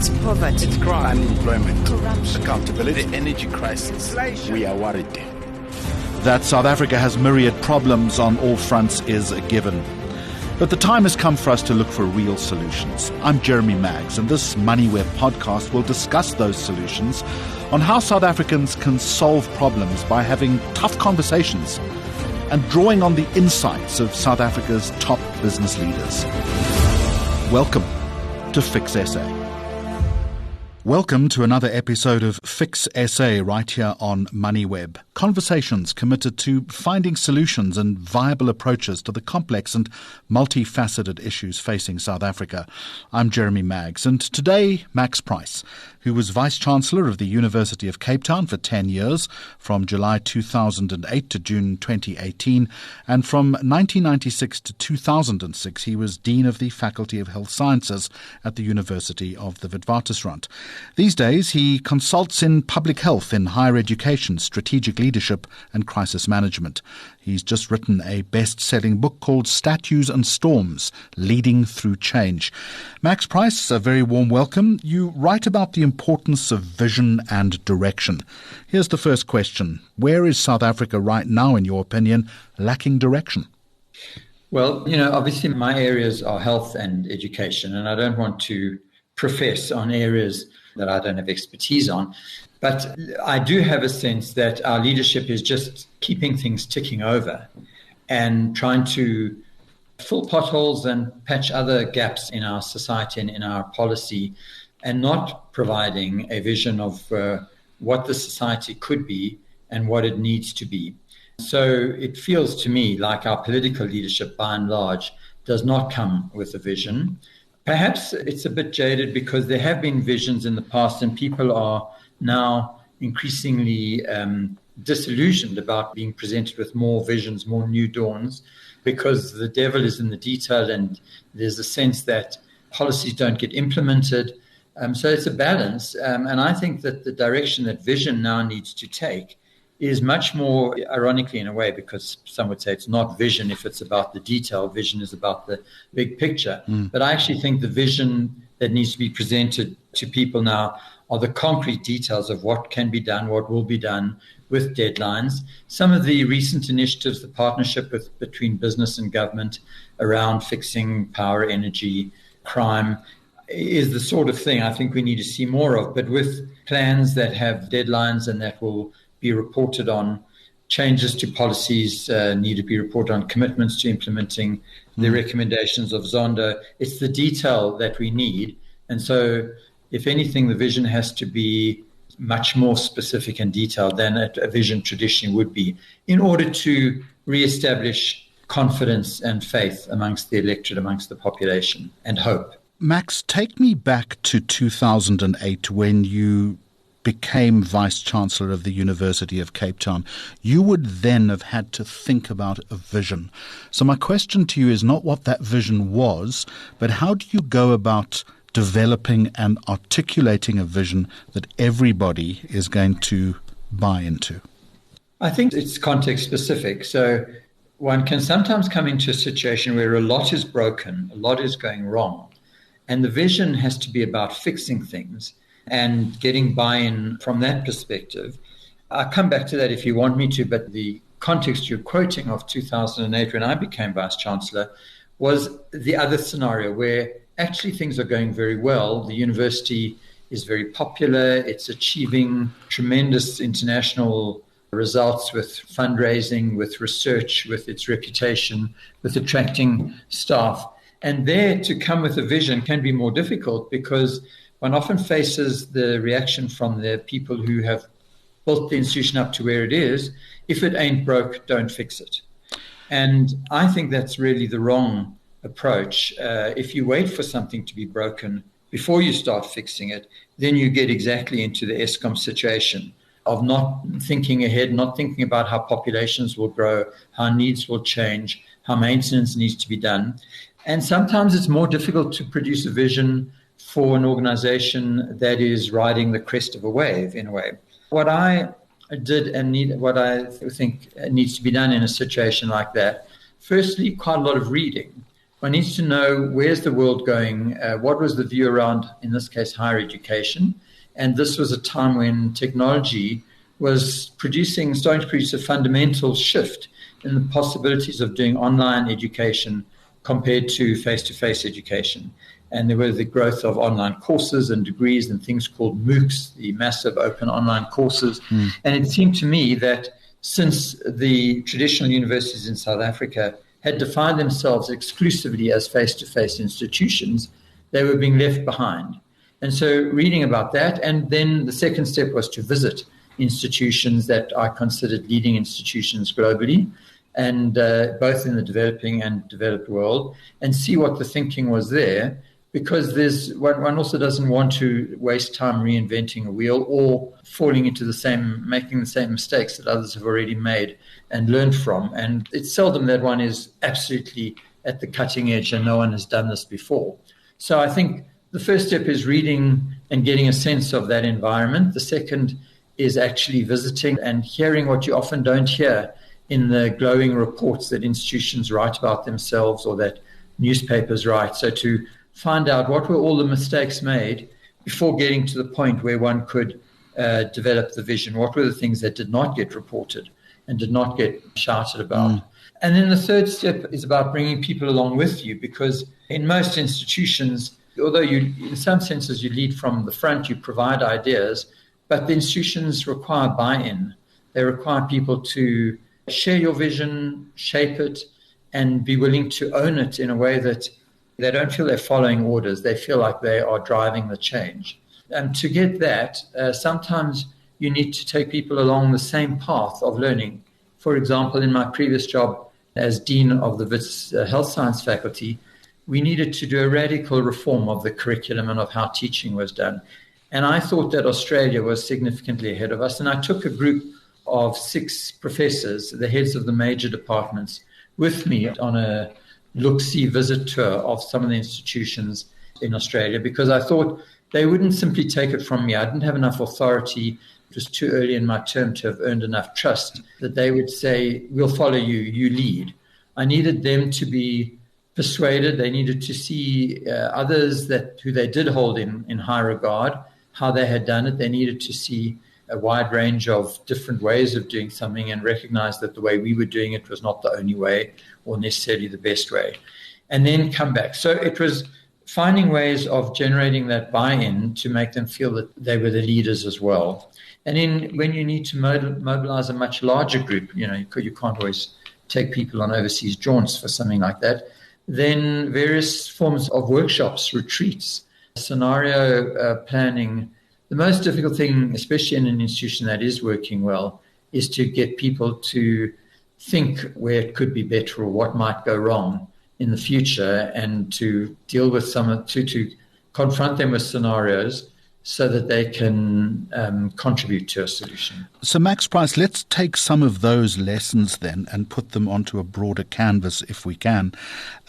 It's poverty. It's crime. Unemployment. Corruption. Accountability. The energy crisis. Inflation. We are worried. That South Africa has myriad problems on all fronts is a given. But the time has come for us to look for real solutions. I'm Jeremy Maggs, and this Moneyweb podcast will discuss those solutions on how South Africans can solve problems by having tough conversations and drawing on the insights of South Africa's top business leaders. Welcome to Fix SA. Welcome to another episode of Fix SA right here on Moneyweb. Conversations committed to finding solutions and viable approaches to the complex and multifaceted issues facing South Africa. I'm Jeremy Maggs, and today Max Price, who was Vice-Chancellor of the University of Cape Town for 10 years, from July 2008 to June 2018, and from 1996 to 2006 he was Dean of the Faculty of Health Sciences at the University of the Witwatersrand. These days he consults in public health, in higher education, strategic leadership and crisis management. He's just written a best-selling book called Statues and Storms, Leading Through Change. Max Price, a very warm welcome. You write about the importance of vision and direction. Here's the first question. Where is South Africa right now, in your opinion, lacking direction? Well, obviously my areas are health and education, and I don't want to profess on areas that I don't have expertise on. But I do have a sense that our leadership is just keeping things ticking over and trying to fill potholes and patch other gaps in our society and in our policy, and not providing a vision of what the society could be and what it needs to be. So it feels to me like our political leadership, by and large, does not come with a vision. Perhaps it's a bit jaded because there have been visions in the past, and people are now increasingly disillusioned about being presented with more visions, more new dawns, because the devil is in the detail, and there's a sense that policies don't get implemented. So it's a balance. And I think that the direction that vision now needs to take is much more, ironically in a way, because some would say it's not vision if it's about the detail. Vision is about the big picture. But I actually think the vision that needs to be presented to people now are the concrete details of what can be done, what will be done, with deadlines. Some of the recent initiatives, the partnership between business and government around fixing power, energy, crime, is the sort of thing I think we need to see more of, but with plans that have deadlines and that will be reported on. Changes to policies need to be reported on, commitments to implementing the recommendations of Zondo. It's the detail that we need. And so, if anything, the vision has to be much more specific and detailed than a vision traditionally would be, in order to reestablish confidence and faith amongst the electorate, amongst the population, and hope. Max, take me back to 2008 when you became Vice-Chancellor of the University of Cape Town. You would then have had to think about a vision. So my question to you is not what that vision was, but how do you go about developing and articulating a vision that everybody is going to buy into? I think it's context specific. So one can sometimes come into a situation where a lot is broken, a lot is going wrong, and the vision has to be about fixing things and getting buy-in from that perspective. I'll come back to that if you want me to, but the context you're quoting of 2008 when I became Vice-Chancellor was the other scenario where actually things are going very well. The university is very popular. It's achieving tremendous international results with fundraising, with research, with its reputation, with attracting staff. And there to come with a vision can be more difficult because one often faces the reaction from the people who have built the institution up to where it is. If it ain't broke, don't fix it. And I think that's really the wrong approach. If you wait for something to be broken before you start fixing it, then you get exactly into the Eskom situation of not thinking ahead, not thinking about how populations will grow, how needs will change, how maintenance needs to be done. And sometimes it's more difficult to produce a vision for an organization that is riding the crest of a wave, in a way. What I did and what I think needs to be done in a situation like that, firstly, quite a lot of reading. One needs to know where's the world going, what was the view around, in this case, higher education. And this was a time when technology was starting to produce a fundamental shift in the possibilities of doing online education compared to face-to-face education. And there were the growth of online courses and degrees and things called MOOCs, the massive open online courses. And it seemed to me that since the traditional universities in South Africa had defined themselves exclusively as face-to-face institutions, they were being left behind. And so reading about that, and then the second step was to visit institutions that I considered leading institutions globally, and both in the developing and developed world, and see what the thinking was there, because one also doesn't want to waste time reinventing a wheel or making the same mistakes that others have already made and learned from. And it's seldom that one is absolutely at the cutting edge and no one has done this before. So I think the first step is reading and getting a sense of that environment. The second is actually visiting and hearing what you often don't hear in the glowing reports that institutions write about themselves or that newspapers write. So to find out what were all the mistakes made before getting to the point where one could develop the vision. What were the things that did not get reported and did not get shouted about? And then the third step is about bringing people along with you, because in most institutions, although in some senses you lead from the front, you provide ideas, but the institutions require buy-in. They require people to share your vision, shape it, and be willing to own it in a way that they don't feel they're following orders. They feel like they are driving the change. And to get that, sometimes you need to take people along the same path of learning. For example, in my previous job as Dean of the Wits Health Science Faculty, we needed to do a radical reform of the curriculum and of how teaching was done. And I thought that Australia was significantly ahead of us. And I took a group of 6 professors, the heads of the major departments, with me on a look-see visit tour of some of the institutions in Australia, because I thought they wouldn't simply take it from me. I didn't have enough authority. It was too early in my term to have earned enough trust that they would say, we'll follow you, you lead. I needed them to be persuaded. They needed to see others who they did hold in high regard, how they had done it. They needed to see a wide range of different ways of doing something and recognize that the way we were doing it was not the only way or necessarily the best way, and then come back. So it was finding ways of generating that buy-in to make them feel that they were the leaders as well. And then when you need to mobilize a much larger group, you can't always take people on overseas jaunts for something like that, then various forms of workshops, retreats, scenario planning. The most difficult thing, especially in an institution that is working well, is to get people to think where it could be better or what might go wrong in the future, and to deal with to confront them with scenarios so that they can contribute to a solution. So Max Price, let's take some of those lessons then and put them onto a broader canvas if we can.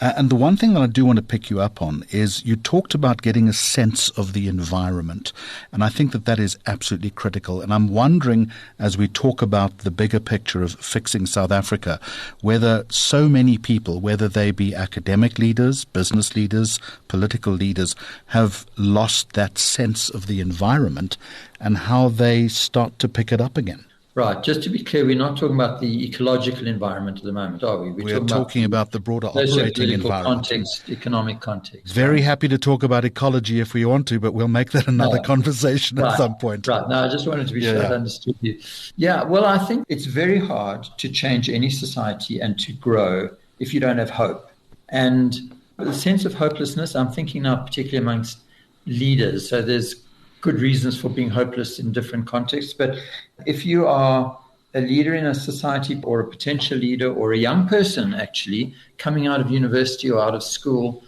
And the one thing that I do want to pick you up on is you talked about getting a sense of the environment. And I think that is absolutely critical. And I'm wondering, as we talk about the bigger picture of fixing South Africa, whether so many people, whether they be academic leaders, business leaders, political leaders, have lost that sense of the environment and how they start to pick it up again. Right. Just to be clear, we're not talking about the ecological environment at the moment, are we? We're talking about the broader operating environment. Context, economic context. Very happy to talk about ecology if we want to, but we'll make that another conversation at some point. Right. No, I just wanted to be sure I understood you. Yeah, well, I think it's very hard to change any society and to grow if you don't have hope. And the sense of hopelessness, I'm thinking now particularly amongst leaders. So there's good reasons for being hopeless in different contexts. But if you are a leader in a society or a potential leader or a young person actually coming out of university or out of school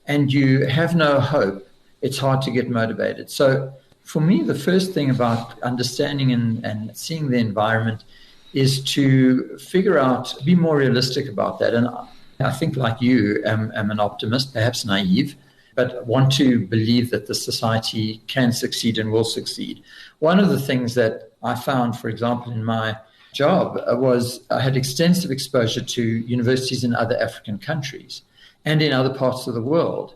and you have no hope, it's hard to get motivated. So for me, the first thing about understanding and seeing the environment is to figure out, be more realistic about that. And I think, like you, am an optimist, perhaps naive, but want to believe that the society can succeed and will succeed. One of the things that I found, for example, in my job was I had extensive exposure to universities in other African countries. and in other parts of the world.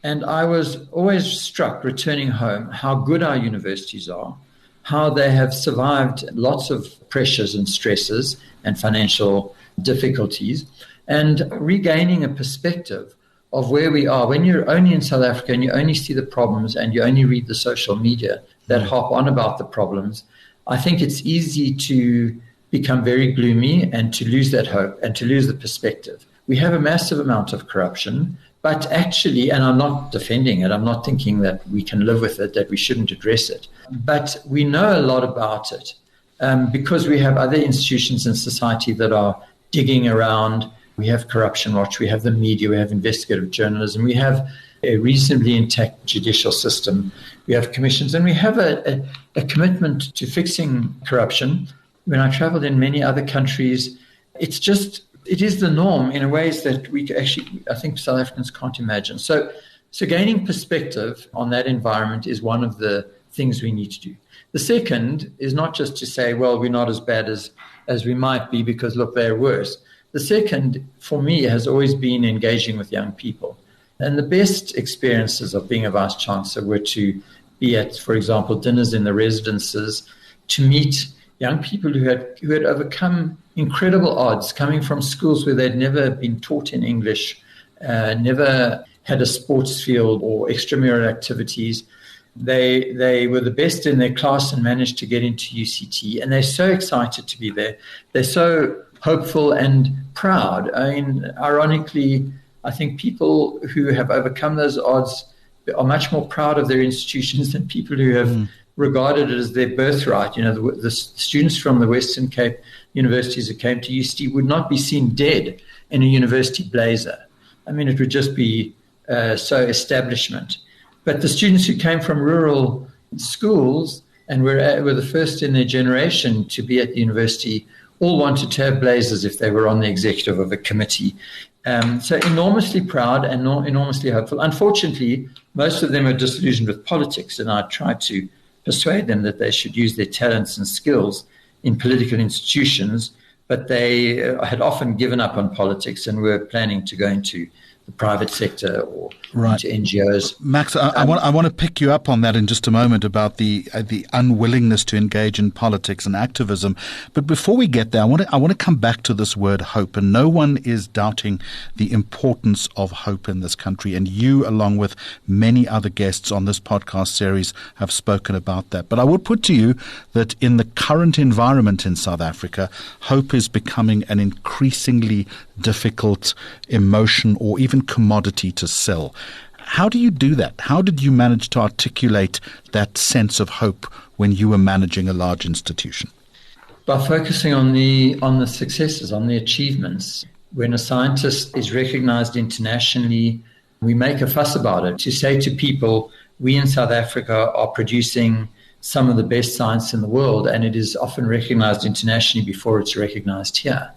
And I was always struck, returning home, how good our universities are, how they have survived lots of pressures and stresses and financial difficulties, and regaining a perspective of where we are. When you're only in South Africa and you only see the problems and you only read the social media that harp on about the problems, I think it's easy to become very gloomy and to lose that hope and to lose the perspective. We have a massive amount of corruption, but actually, and I'm not defending it, I'm not thinking that we can live with it, that we shouldn't address it, but we know a lot about it because we have other institutions in society that are digging around. We have Corruption Watch, we have the media, we have investigative journalism, we have a reasonably intact judicial system, we have commissions, and we have a commitment to fixing corruption. When I traveled in many other countries, it is the norm in ways that we actually, I think, South Africans can't imagine. So gaining perspective on that environment is one of the things we need to do. The second is not just to say, well, we're not as bad as we might be because, look, they're worse. The second, for me, has always been engaging with young people. And the best experiences of being a vice chancellor were to be at, for example, dinners in the residences, to meet young people who had overcome incredible odds, coming from schools where they'd never been taught in English, never had a sports field or extramural activities. They were the best in their class and managed to get into UCT, and they're so excited to be there. They're so hopeful and proud. I mean, ironically, I think people who have overcome those odds are much more proud of their institutions than people who have regarded it as their birthright. You know, the students from the Western Cape universities who came to UCT would not be seen dead in a university blazer. I mean, it would just be so establishment. But the students who came from rural schools and were the first in their generation to be at the university all wanted to have blazers if they were on the executive of a committee. So enormously proud and enormously hopeful. Unfortunately, most of them are disillusioned with politics, and I tried to persuade them that they should use their talents and skills in political institutions, but they had often given up on politics and were planning to go into the private sector or into NGOs. Max, I want to pick you up on that in just a moment about the unwillingness to engage in politics and activism. But before we get there, I want to come back to this word hope. And no one is doubting the importance of hope in this country. And you, along with many other guests on this podcast series, have spoken about that. But I would put to you that in the current environment in South Africa, hope is becoming an increasingly difficult emotion or even commodity to sell. How do you do that? How did you manage to articulate that sense of hope when you were managing a large institution? By focusing on the successes, on the achievements. When a scientist is recognized internationally, we make a fuss about it. To say to people, we in South Africa are producing some of the best science in the world, and it is often recognized internationally before it's recognized here.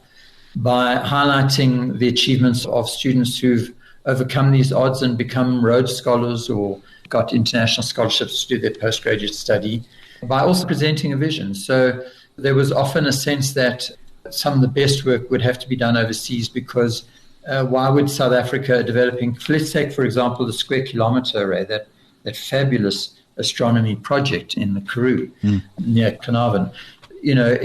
By highlighting the achievements of students who've overcome these odds and become Rhodes Scholars or got international scholarships to do their postgraduate study, by also presenting a vision. So there was often a sense that some of the best work would have to be done overseas because why would South Africa developing, let's take, for example, the Square Kilometre Array, that fabulous astronomy project in the Karoo near Carnarvon. You know,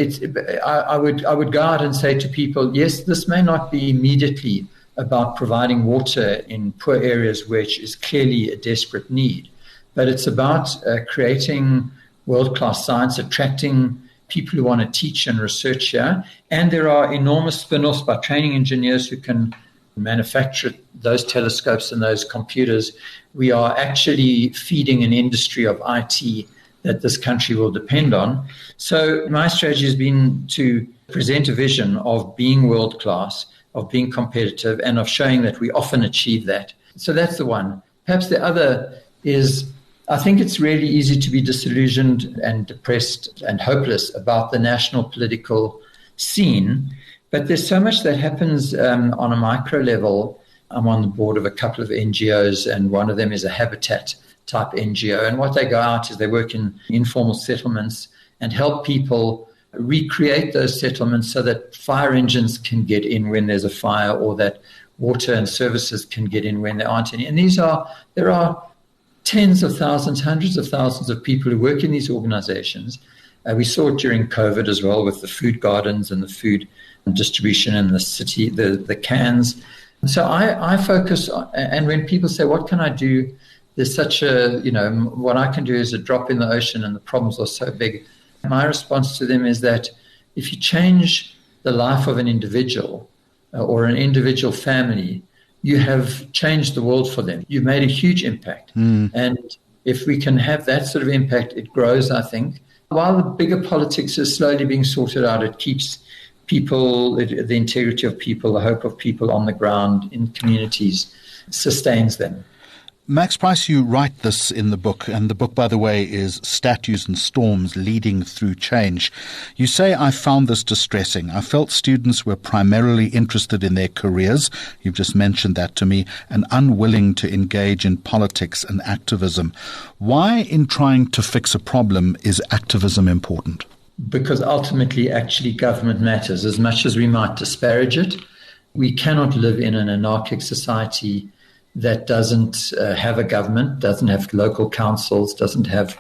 I would go out and say to people, yes, this may not be immediately about providing water in poor areas, which is clearly a desperate need, but it's about creating world-class science, attracting people who want to teach and research here. And there are enormous spin-offs by training engineers who can manufacture those telescopes and those computers. We are actually feeding an industry of IT that this country will depend on. So my strategy has been to present a vision of being world-class, of being competitive, and of showing that we often achieve that. So that's the one. Perhaps the other is, I think it's really easy to be disillusioned and depressed and hopeless about the national political scene, but there's so much that happens on a micro level. I'm on the board of a couple of NGOs, and one of them is a habitat type NGO. And what they go out is they work in informal settlements and help people recreate those settlements so that fire engines can get in when there's a fire, or that water and services can get in when there aren't any. And there are tens of thousands, hundreds of thousands of people who work in these organizations. We saw it during COVID as well with the food gardens and the food distribution in the city, the cans. So I focus on, and when people say, what can I do? There's such a, what I can do is a drop in the ocean and the problems are so big. My response to them is that if you change the life of an individual or an individual family, you have changed the world for them. You've made a huge impact. And if we can have that sort of impact, it grows, I think. While the bigger politics is slowly being sorted out, it keeps people, the integrity of people, the hope of people on the ground in communities, sustains them. Max Price, you write this in the book, and the book, by the way, is Statues and Storms Leading Through Change. You say, I found this distressing. I felt students were primarily interested in their careers, you've just mentioned that to me, and unwilling to engage in politics and activism. Why, in trying to fix a problem, is activism important? Because ultimately, actually, government matters. As much as we might disparage it, we cannot live in an anarchic society that doesn't have a government, doesn't have local councils, doesn't have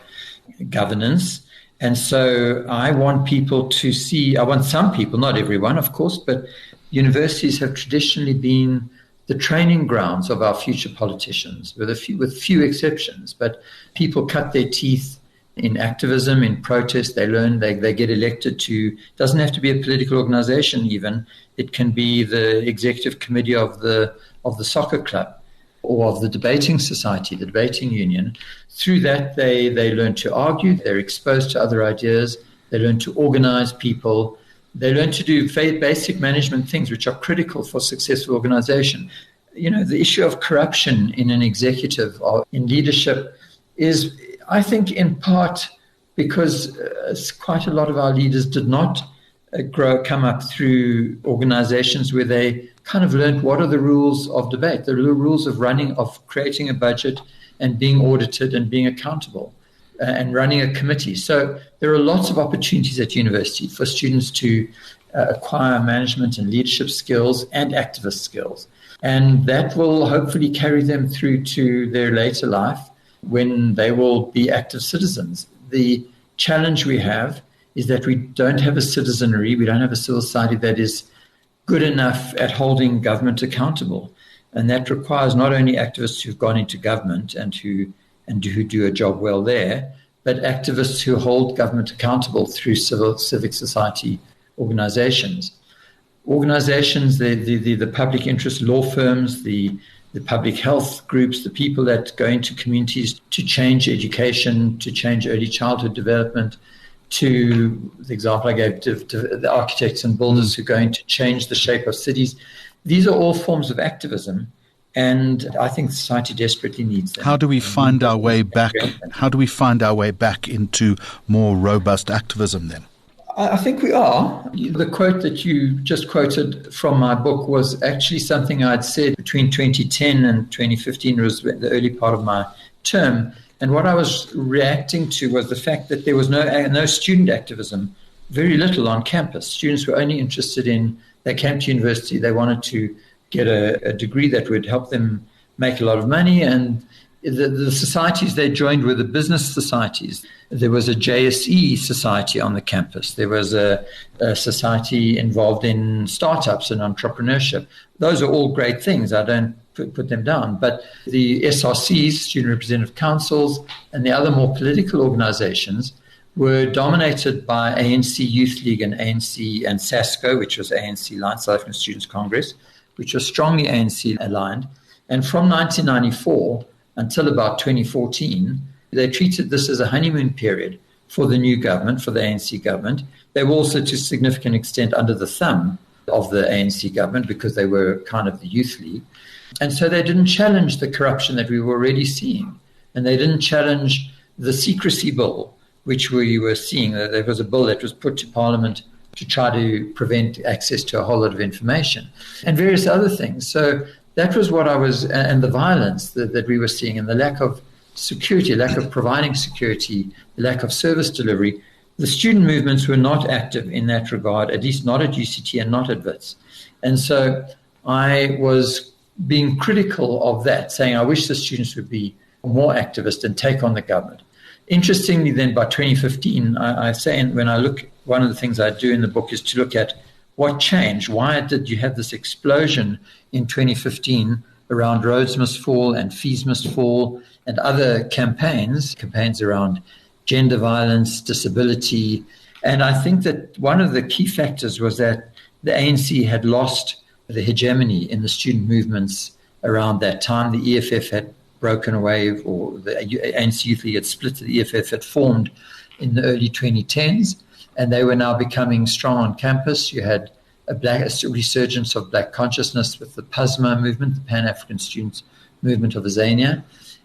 governance. And so I want people to see, I want some people, not everyone, of course, but universities have traditionally been the training grounds of our future politicians, with few exceptions. But people cut their teeth in activism, in protest. They learn, they get elected to, doesn't have to be a political organization even. It can be the executive committee of the soccer club, or of the debating society, the debating union. Through that, they learn to argue, they're exposed to other ideas, they learn to organize people, they learn to do basic management things which are critical for successful organization. The issue of corruption in an executive or in leadership is, I think, in part because quite a lot of our leaders did not come up through organizations where they kind of learned what are the rules of debate, the rules of creating a budget and being audited and being accountable and running a committee. So there are lots of opportunities at university for students to acquire management and leadership skills and activist skills. And that will hopefully carry them through to their later life when they will be active citizens. The challenge we have is that we don't have a citizenry, we don't have a civil society that is good enough at holding government accountable. And that requires not only activists who've gone into government and who do a job well there, but activists who hold government accountable through civic society organizations. Organizations, the public interest law firms, the public health groups, the people that go into communities to change education, to change early childhood development, to the example I gave, to the architects and builders who are going to change the shape of cities. These are all forms of activism, and I think society desperately needs them. How do we find our way back? How do we find our way back into more robust activism then? I think we are. The quote that you just quoted from my book was actually something I'd said between 2010 and 2015, was the early part of my term. And what I was reacting to was the fact that there was no student activism, very little on campus. Students were only interested in, they came to university, they wanted to get a degree that would help them make a lot of money. And the societies they joined were the business societies. There was a JSE society on the campus. There was a society involved in startups and entrepreneurship. Those are all great things. I don't put them down. But the SRCs, Student Representative Councils, and the other more political organizations were dominated by ANC Youth League and ANC and SASCO, which was ANC aligned, South African Students' Congress, which was strongly ANC aligned. And from 1994 until about 2014, they treated this as a honeymoon period for the new government, for the ANC government. They were also to a significant extent under the thumb of the ANC government because they were kind of the youth league. And so they didn't challenge the corruption that we were already seeing. And they didn't challenge the secrecy bill, which we were seeing. There was a bill that was put to Parliament to try to prevent access to a whole lot of information and various other things. So that was what I was, and the violence that we were seeing and the lack of security, lack of providing security, the lack of service delivery. The student movements were not active in that regard, at least not at UCT and not at WITS. And so I was being critical of that, saying, I wish the students would be more activist and take on the government. Interestingly, then by 2015, I say, and when I look, one of the things I do in the book is to look at what changed. Why did you have this explosion in 2015 around Roads Must Fall and Fees Must Fall and other campaigns around gender violence, disability? And I think that one of the key factors was that the ANC had lost the hegemony in the student movements around that time. The EFF had broken away, or the ANC Youth League had split. The EFF had formed in the early 2010s, and they were now becoming strong on campus. You had a resurgence of black consciousness with the PASMA movement, the Pan-African Students Movement of Azania.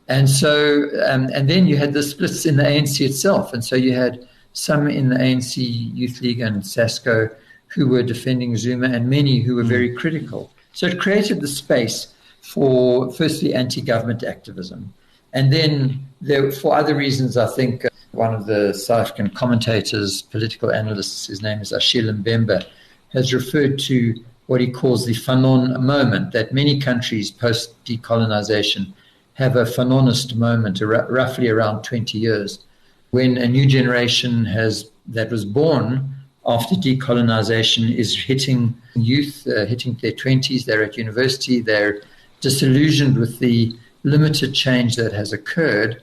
And so, and then you had the splits in the ANC itself. And so you had some in the ANC Youth League and SASCO who were defending Zuma, and many who were very critical. So it created the space for, firstly, anti-government activism. And then for other reasons, I think one of the South African commentators, political analysts, his name is Achille Mbembe, has referred to what he calls the Fanon moment, that many countries post-decolonization have a Fanonist moment, roughly around 20 years, when a new generation that was born after decolonization is hitting youth, hitting their 20s, they're at university, they're disillusioned with the limited change that has occurred,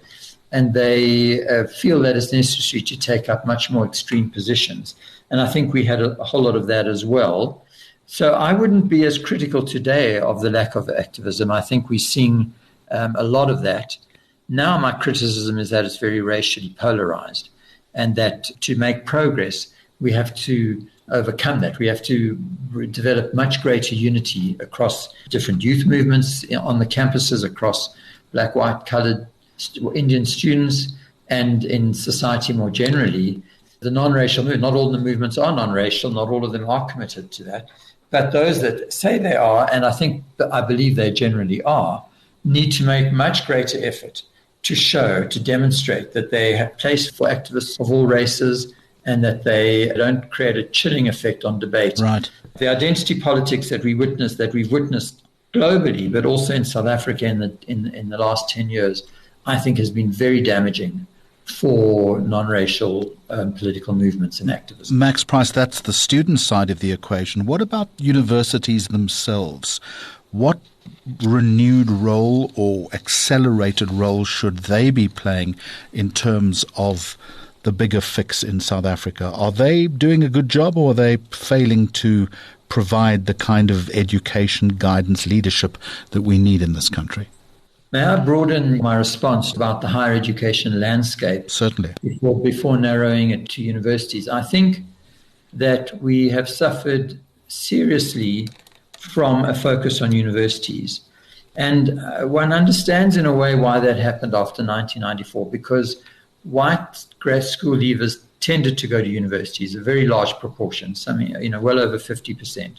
and they feel that it's necessary to take up much more extreme positions. And I think we had a whole lot of that as well. So I wouldn't be as critical today of the lack of activism. I think we're seeing a lot of that. Now my criticism is that it's very racially polarized, and that to make progress, we have to overcome that. We have to develop much greater unity across different youth movements on the campuses, across black, white, colored, Indian students, and in society more generally. The non-racial movement, not all the movements are non-racial, not all of them are committed to that, but those that say they are, and I believe they generally are, need to make much greater effort to demonstrate that they have place for activists of all races, and that they don't create a chilling effect on debate. Right. The identity politics that we've witnessed globally, but also in South Africa in the last 10 years, I think has been very damaging for non-racial political movements and activism. Max Price, that's the student side of the equation. What about universities themselves? What renewed role or accelerated role should they be playing in terms of the bigger fix in South Africa? Are they doing a good job, or are they failing to provide the kind of education, guidance, leadership that we need in this country? May I broaden my response about the higher education landscape? Certainly. Before narrowing it to universities. I think that we have suffered seriously from a focus on universities. And one understands in a way why that happened after 1994, because white grad school leavers tended to go to universities, a very large proportion, well over 50%.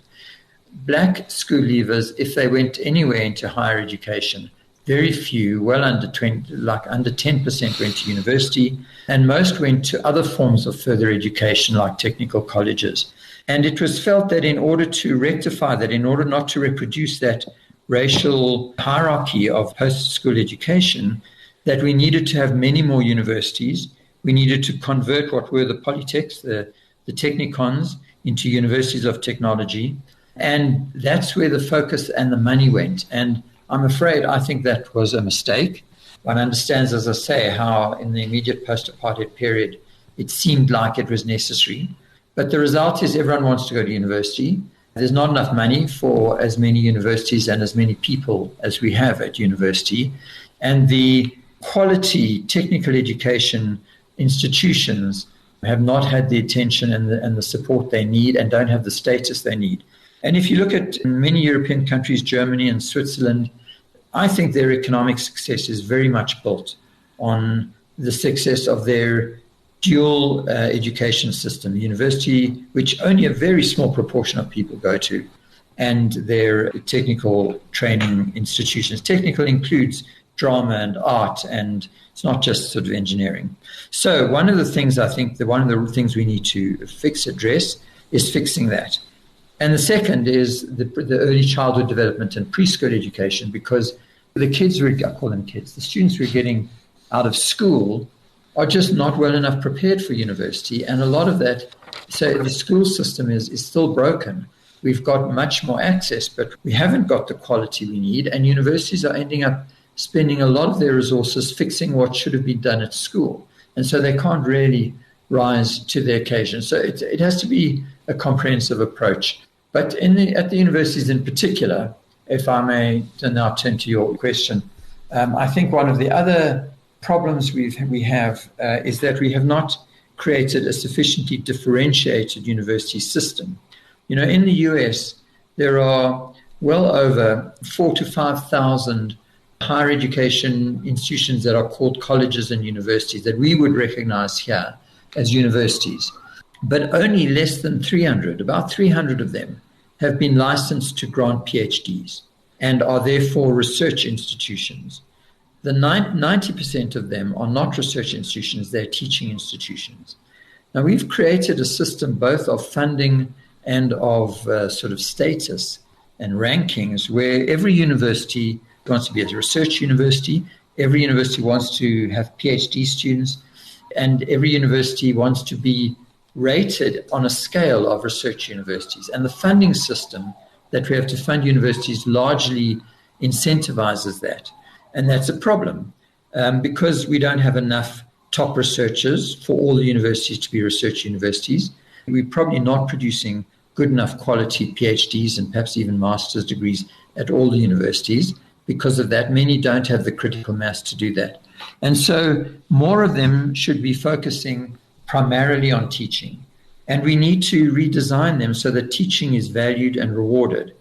Black school leavers, if they went anywhere into higher education, very few, well under 20, like under 10% went to university, and most went to other forms of further education like technical colleges. And it was felt that in order to rectify that, in order not to reproduce that racial hierarchy of post-school education, that we needed to have many more universities. We needed to convert what were the polytechs, the technicons, into universities of technology. And that's where the focus and the money went. And I'm afraid I think that was a mistake. One understands, as I say, how in the immediate post-apartheid period, it seemed like it was necessary. But the result is everyone wants to go to university. There's not enough money for as many universities and as many people as we have at university. And the quality technical education institutions have not had the attention and the support they need, and don't have the status they need. And if you look at many European countries, Germany and Switzerland, I think their economic success is very much built on the success of their dual education system, university, which only a very small proportion of people go to, and their technical training institutions. Technical includes drama and art, and it's not just sort of engineering. So one of the things I think, one of the things we need to address is fixing that. And the second is the early childhood development and preschool education, because the kids, I call them kids, the students we're getting out of school are just not well enough prepared for university. And a lot of that, so the school system is still broken. We've got much more access, but we haven't got the quality we need. And universities are ending up spending a lot of their resources fixing what should have been done at school. And so they can't really rise to the occasion. So it has to be a comprehensive approach. But at the universities in particular, if I may now turn to your question, I think one of the other problems we have is that we have not created a sufficiently differentiated university system. In the US, there are well over 4,000 to 5,000 higher education institutions that are called colleges and universities that we would recognize here as universities. But only less than 300, about 300 of them, have been licensed to grant PhDs and are therefore research institutions. The 90% of them are not research institutions, they're teaching institutions. Now, we've created a system both of funding and of sort of status and rankings where every university wants to be a research university, every university wants to have PhD students, and every university wants to be rated on a scale of research universities. And the funding system that we have to fund universities largely incentivizes that. And that's a problem because we don't have enough top researchers for all the universities to be research universities. We're probably not producing good enough quality PhDs and perhaps even master's degrees at all the universities. Because of that, many don't have the critical mass to do that. And so more of them should be focusing primarily on teaching. And we need to redesign them so that teaching is valued and rewarded.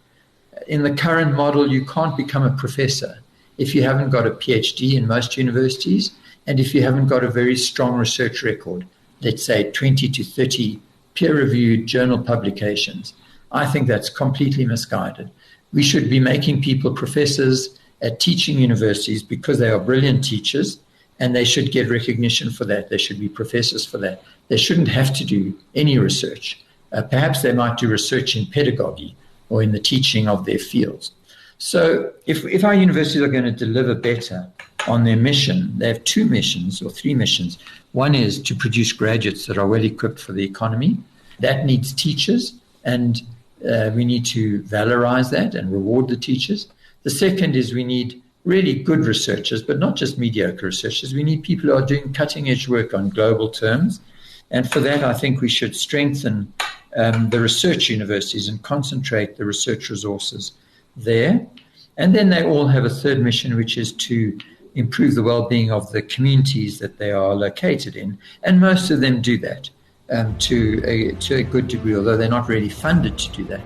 In the current model, you can't become a professor if you haven't got a PhD in most universities and if you haven't got a very strong research record, let's say 20 to 30 peer-reviewed journal publications. I think that's completely misguided. We should be making people professors at teaching universities because they are brilliant teachers, and they should get recognition for that. They should be professors for that. They shouldn't have to do any research. Perhaps they might do research in pedagogy or in the teaching of their fields. So if our universities are going to deliver better on their mission, they have two missions or three missions. One is to produce graduates that are well equipped for the economy. That needs teachers, and we need to valorize that and reward the teachers. The second is we need really good researchers, but not just mediocre researchers. We need people who are doing cutting-edge work on global terms. And for that, I think we should strengthen the research universities and concentrate the research resources there. And then they all have a third mission, which is to improve the well-being of the communities that they are located in. And most of them do that to a good degree, although they're not really funded to do that.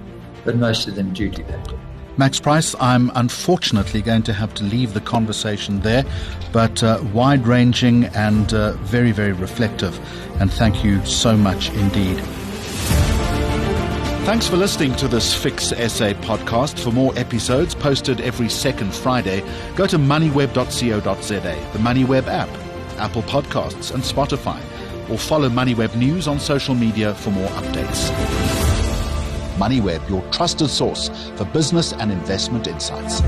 But most of them do that. Max Price, I'm unfortunately going to have to leave the conversation there, but wide-ranging and very, very reflective. And thank you so much indeed. Thanks for listening to this Fix SA podcast. For more episodes posted every second Friday, go to moneyweb.co.za, the Moneyweb app, Apple Podcasts and Spotify, or follow Moneyweb News on social media for more updates. Moneyweb, your trusted source for business and investment insights.